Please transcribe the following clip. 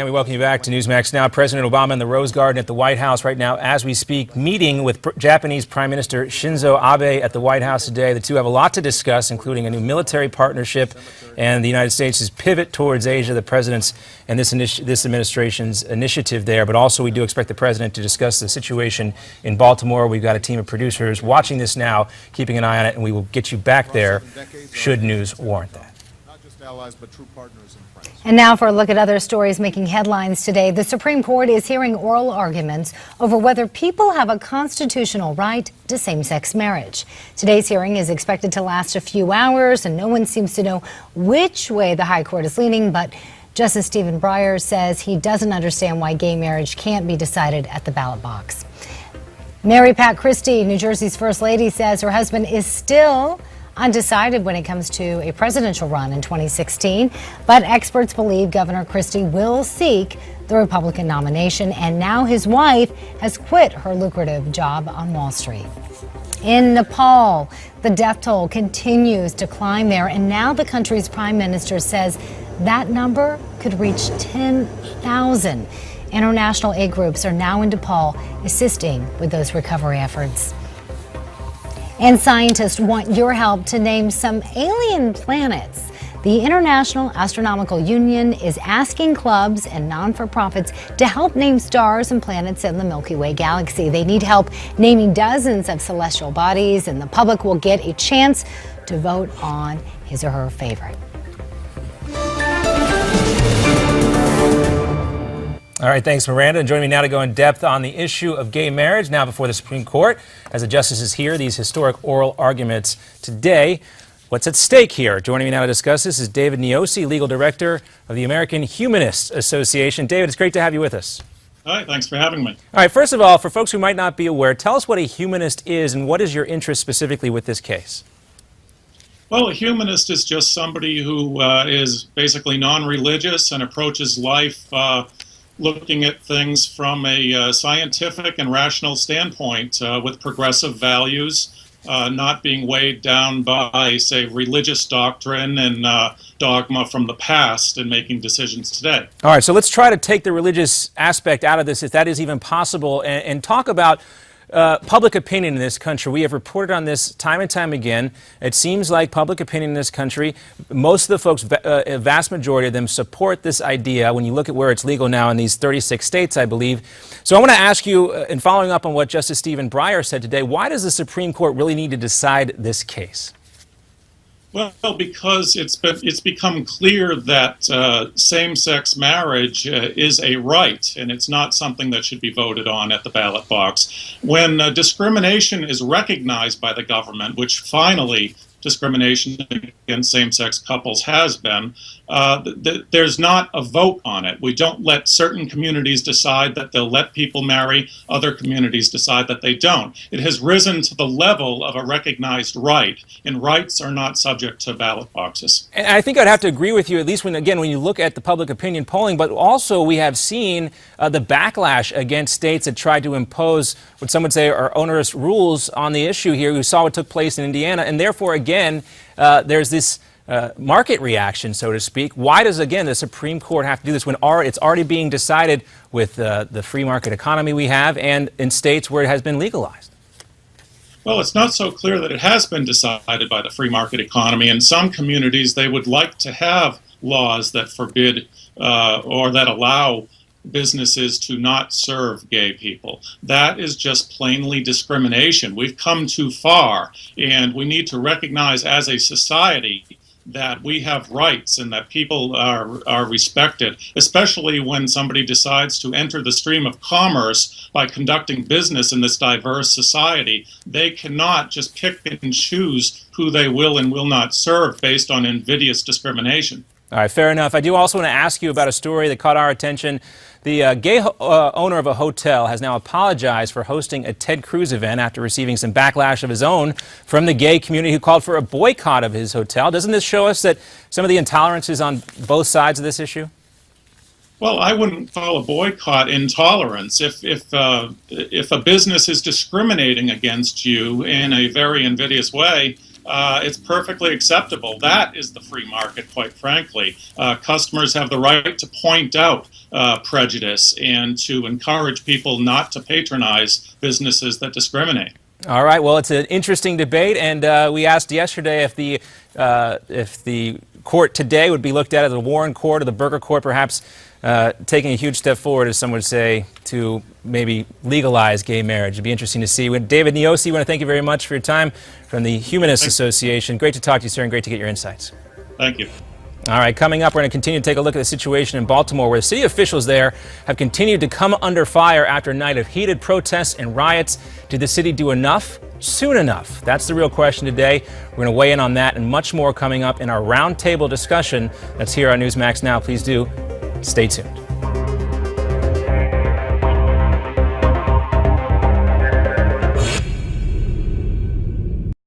And we welcome you back to Newsmax Now. President Obama in the Rose Garden at the White House right now as we speak, meeting with Japanese Prime Minister Shinzo Abe at the White House today. The two have a lot to discuss, including a new military partnership and the United States' pivot towards Asia, the president's and this administration's initiative there. But also we do expect the president to discuss the situation in Baltimore. We've got a team of producers watching this now, keeping an eye on it, and we will get you back there should news warrant that. Not just allies, but true partners and friends. And now for a look at other stories making headlines today. The Supreme Court is hearing oral arguments over whether people have a constitutional right to same-sex marriage. Today's hearing is expected to last a few hours, and no one seems to know which way the High Court is leaning, but Justice Stephen Breyer says he doesn't understand why gay marriage can't be decided at the ballot box. Mary Pat Christie, New Jersey's First Lady, says her husband is still undecided when it comes to a presidential run in 2016, but experts believe Governor Christie will seek the Republican nomination, and now his wife has quit her lucrative job on Wall Street. In Nepal, the death toll continues to climb there, and now the country's prime minister says that number could reach 10,000. International aid groups are now in Nepal assisting with those recovery efforts. And scientists want your help to name some alien planets. The International Astronomical Union is asking clubs and non-for-profits to help name stars and planets in the Milky Way galaxy. They need help naming dozens of celestial bodies, and the public will get a chance to vote on his or her favorite. All right, thanks, Miranda. And joining me now to go in depth on the issue of gay marriage, now before the Supreme Court, as the justices hear these historic oral arguments today. What's at stake here? Joining me now to discuss this is David Niosi, legal director of the American Humanist Association. David, it's great to have you with us. Hi, thanks for having me. All right, first of all, for folks who might not be aware, tell us what a humanist is and what is your interest specifically with this case? Well, a humanist is just somebody who is basically non-religious and approaches life looking at things from a scientific and rational standpoint with progressive values, not being weighed down by, say, religious doctrine and dogma from the past and making decisions today. All right, so let's try to take the religious aspect out of this, if that is even possible, and talk about public opinion in this country. We have reported on this time and time again. It seems like public opinion in this country, most of the folks, a vast majority of them, support this idea when you look at where it's legal now in these 36 states, I believe. So I want to ask you, in following up on what Justice Stephen Breyer said today, why does the Supreme Court really need to decide this case? Well, because it's become clear that same-sex marriage is a right, and it's not something that should be voted on at the ballot box. When discrimination is recognized by the government, which finally discrimination against same-sex couples has been, there's not a vote on it. We don't let certain communities decide that they'll let people marry, other communities decide that they don't. It has risen to the level of a recognized right, and rights are not subject to ballot boxes. And I think I'd have to agree with you, at least when you look at the public opinion polling, but also we have seen the backlash against states that tried to impose what some would say are onerous rules on the issue here. We saw what took place in Indiana, and therefore, again, there's this market reaction, so to speak. Why does, again, the Supreme Court have to do this when it's already being decided with the free market economy we have and in states where it has been legalized? Well, it's not so clear that it has been decided by the free market economy. In some communities, they would like to have laws that forbid or that allow businesses to not serve gay people. That is just plainly discrimination. We've come too far, and we need to recognize as a society that we have rights and that people are respected, especially when somebody decides to enter the stream of commerce by conducting business in this diverse society. They cannot just pick and choose who they will and will not serve based on invidious discrimination. All right, fair enough. I do also want to ask you about a story that caught our attention. The gay owner of a hotel has now apologized for hosting a Ted Cruz event after receiving some backlash of his own from the gay community who called for a boycott of his hotel. Doesn't this show us that some of the intolerance is on both sides of this issue? Well, I wouldn't call a boycott intolerance. If a business is discriminating against you in a very invidious way, it's perfectly acceptable. That is the free market, quite frankly. Customers have the right to point out prejudice and to encourage people not to patronize businesses that discriminate. All right. Well, it's an interesting debate, and we asked yesterday if the court today would be looked at as a Warren court or the Burger court, perhaps taking a huge step forward, as some would say, to maybe legalize gay marriage. It'd be interesting to see. David Niosi, I want to thank you very much for your time from the Humanists Association. Great to talk to you, sir, and great to get your insights. Thank you. All right, coming up, we're going to continue to take a look at the situation in Baltimore, where city officials there have continued to come under fire after a night of heated protests and riots. Did the city do enough soon enough? That's the real question today. We're going to weigh in on that and much more coming up in our roundtable discussion that's here on Newsmax Now. Please do stay tuned.